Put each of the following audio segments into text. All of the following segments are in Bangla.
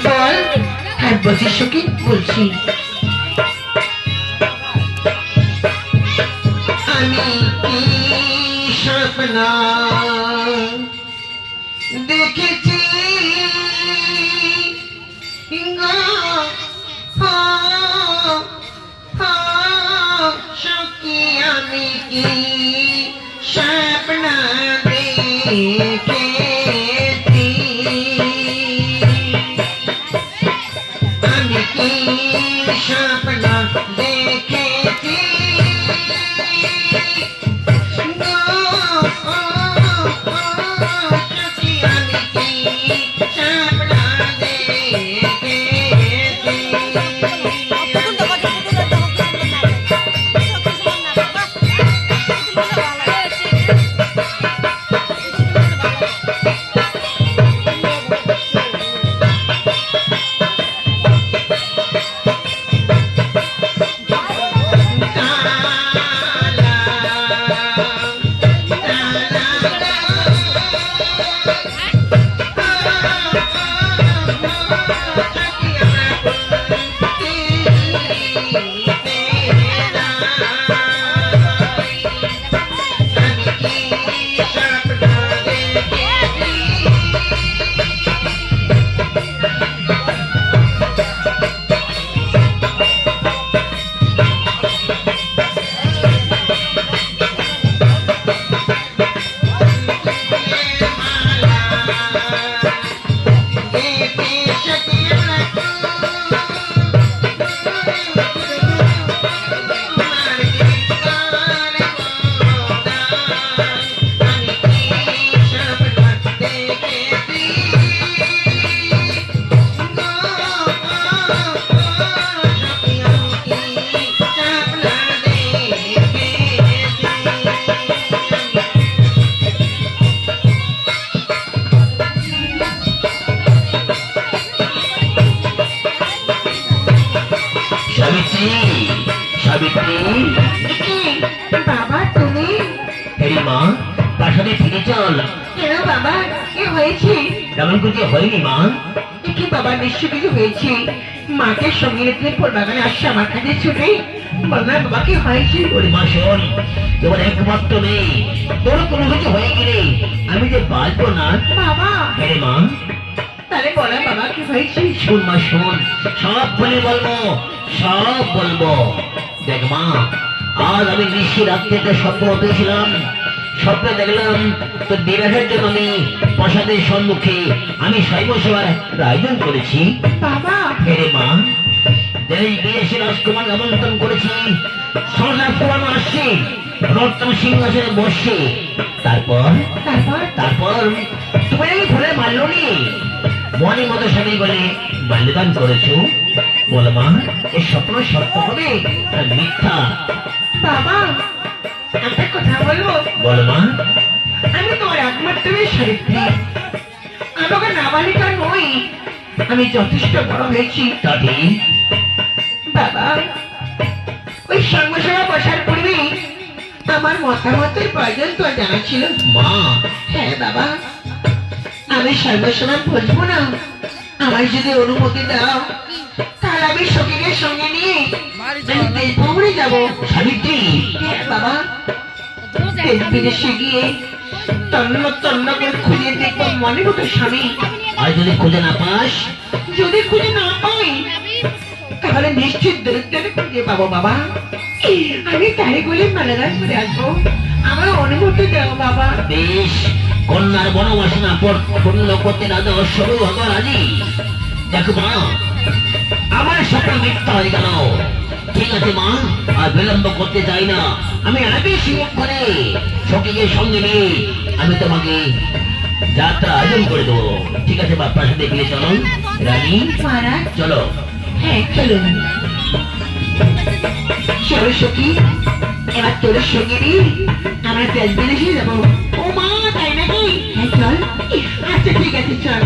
বল। হ্যাঁ বলছি সখী, বলছি। আমি কি স্বপ্ন দেখেছি গো, সখী আমি কি স্বপ্ন দেখেছি, আমি কি স্বপ্ন দেখেছি বাবা তুমি? হেরি মা, তার সাথে ফিরে চল। কেন বাবা, কি হয়েছে? তেমন কিছু হয়নি মা। কি বাবা, নিশ্চয় কিছু হয়েছে। মাকে সঙ্গে নিতে পর বাগানে আসছে আমার কাছে ছুটে বললাম বাবা কি হয়েছে? ওরে মা শোন, তোমার একমাত্র মেয়ে, তোর কোনো কিছু হয়ে গেলে আমি যে বাঁচবো না। বাবা হেরে মা, তাহলে বলো বাবা কি হয়েছে? শোন মা শোন, সব বলে বলবো, সব বলবো। দেখ মা, আজ আমি নিশ্চয় রাত্রিতে স্বপ্ন পেয়েছিলাম। স্বপ্নে দেখলাম তোর বিবাহের জন্য আমি প্রাসাদের সম্মুখে আমি শৈব সেবার আয়োজন করেছি। বাবা হেরে মা, দেশ বিদেশে রাজকুমার আমন্ত্রণ করেছি, সোনার পুরানো আসছে, রত্ন সিংহাসনে বসছে। তারপর তারপর তারপর তুমি আমি ঘুরে মারল নি, মনে মতো স্বামী বলে মাল্যদান করেছো। বলো মা, এই স্বপ্ন সত্য হবে না মিথ্যা? বাবা একটা কথা বলবো? বলো মা। আমি তোমার একমাত্র সাবিত্রী, আমাকে নাবালিকা নই, আমি যথেষ্ট বড় হয়েছি। দাদি বাবা ওই সঙ্গসভা বসার পূর্বে আমার মতামতের প্রয়োজন তো জানা ছিল। মা, হ্যাঁ বাবা, আমি সর্বসময় বসবো না, আমার যদি অনুমতি দাও তাহলে আমি সখীকে সঙ্গে নিয়ে দেশ ভ্রমণে যাবো। সাবিত্রী। হ্যাঁ বাবা, দেশ বিদেশে গিয়ে তন্ন তন্ন করে খুঁজে দেখবো মনে মতো স্বামী। আর যদি খুঁজে না পাস? যদি খুঁজে না পাই তাহলে নিশ্চিত দরিদ্রে খুঁজে পাবো বাবা। আমি তারে বলে মালাদান করে আসবো, আমার অনুমতি দেও বাবা। বেশ, কন্যার বনবাসনা পূর্ণ করতে রাজা সবই হতো রাজি। দেখো মা, আমার স্বপ্ন মিথ্যা হয়ে গেল। ঠিক আছে মা, আর বিলম্ব করতে চাই না, আমি আগে সুযোগ করে সখীকে সঙ্গে নিয়ে আমি তোমাকে যাত্রা আয়োজন করে দেবো। ঠিক আছে বাপ্পার সাথে ফিরে চলো। রানী মহারাজ চলো। হ্যাঁ চলুন। চলো সখী, এবার তোর সঙ্গে নিয়ে আমরা দেশ বিদেশে যাবো। ও মা, তাই নাকি? হ্যাঁ চল। আচ্ছা ঠিক আছে চল।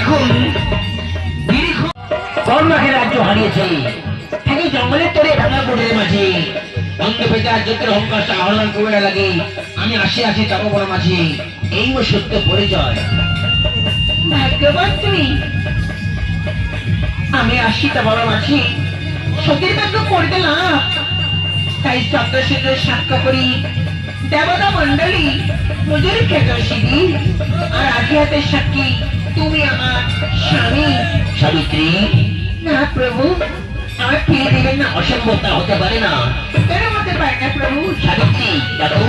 এখন দীর্ঘ কর্ণাকে রাজ্য হারিয়েছে থেকে জঙ্গলের তোরে ভাঙা পড়ে মাঝে অন্ধ পেতে রাজ্যের অহংকারটা আহ্লান করে লাগে আমি আছি তপবন মাঝে এই মো সত্য পরিচয়। ভাগ্যবান তুমি। আমি আসি তা বড় মাঝি সতীর ভাগ্য করতে না, তাই সপ্তশীল সাক্ষ্য করি দেবতা মন্ডলী মুজুর খেত সিদ্ধি আর আগে হাতে সাক্ষী তুমি আমার স্বামী। সাবিত্রী, না প্রভু, আমার ফিরে দিবেন না। অসম্ভবতা হতে পারে না। কেন হতে পারে না প্রভু? সাবিত্রী দেখো,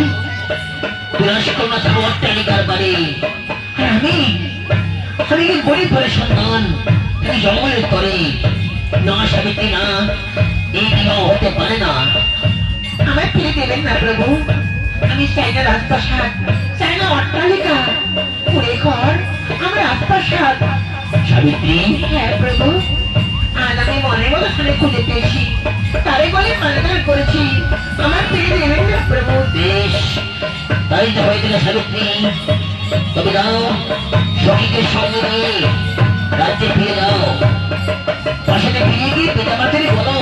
তুলসীকন্যা থাকো অট্টালিকার বাড়ি, আর আমি আমি কি গরিব ঘরের সন্তান, তুমি জঙ্গলের তরে। না সাবিত্রী না, এই বিবাহ হতে পারে না। আমায় ফিরে দেবেন না প্রভু। আমি চাই না রাজপ্রাসাদ, চাই না অট্টালিকা, কুড়ে ঘর, আমার রাজপ্রাসাদ। সাবিত্রী, হ্যাঁ প্রভু, আজ আমি মনের মতো স্থানে খুঁজে পেয়েছি, তারে বলে মানদার করেছি। আমার ফিরে দেবেন না প্রভু। বেশ, তাই তো হয়েছিল সাবিত্রী। তবে যাও, সখীকে সঙ্গে নিয়ে রাজ্যে ফিরে যাও। বাসাতে ফিরে গিয়ে পিতা মাতাকে বলো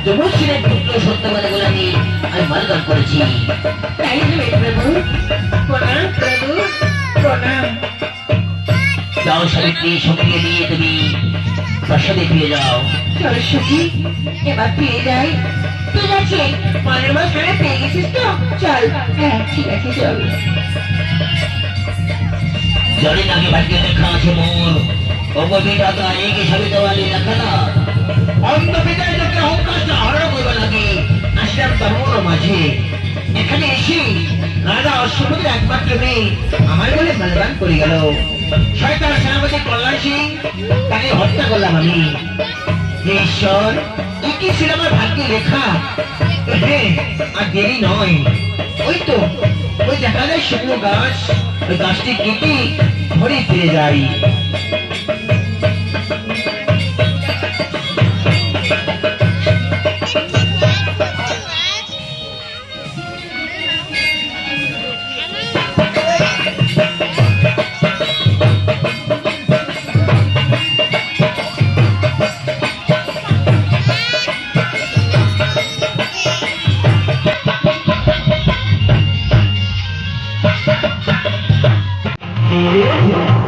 যুবশ্রীর পুত্র সত্যবাদে বলে আমি মানদান করেছি। তাই হবে প্রভু। প্রণাম প্রভু, প্রণাম। যাও সাবিত্রী, সখীকে নিয়ে তুমি প্রাসাদে ফিরে যাও। চলো সখী, এবার ফিরে যাই। ঠিক আছে, মনের মতো স্থানে পেয়ে গেছিস তো? চল। হ্যাঁ ঠিক আছে, চল। জানি নাকি ভাগ্যে লেখা আছে মোর অগবিটা তো আগে সাবিত বালি লেখা না। অন্ধ পিতায় যাতে অহংকারটা হরণ করবে লাগে আসলাম ধর্মর মাঝে। এখানে এসে রাজা অশ্বপতির একমাত্র মেয়ে আমার বলে মালদান করে গেল। শয়তান সেনাপতি কল্যাণ সিং তাকে হত্যা করলাম আমি। হে ঈশ্বর, কি ছিল আমার ভাগ্যে লেখা। হ্যাঁ, আর দেরি নয়। ওই তো, ওই দেখা যায় শুকনো গাছ, ওই গাছটি কেটে ঘরে ফিরে যাই। Thank you.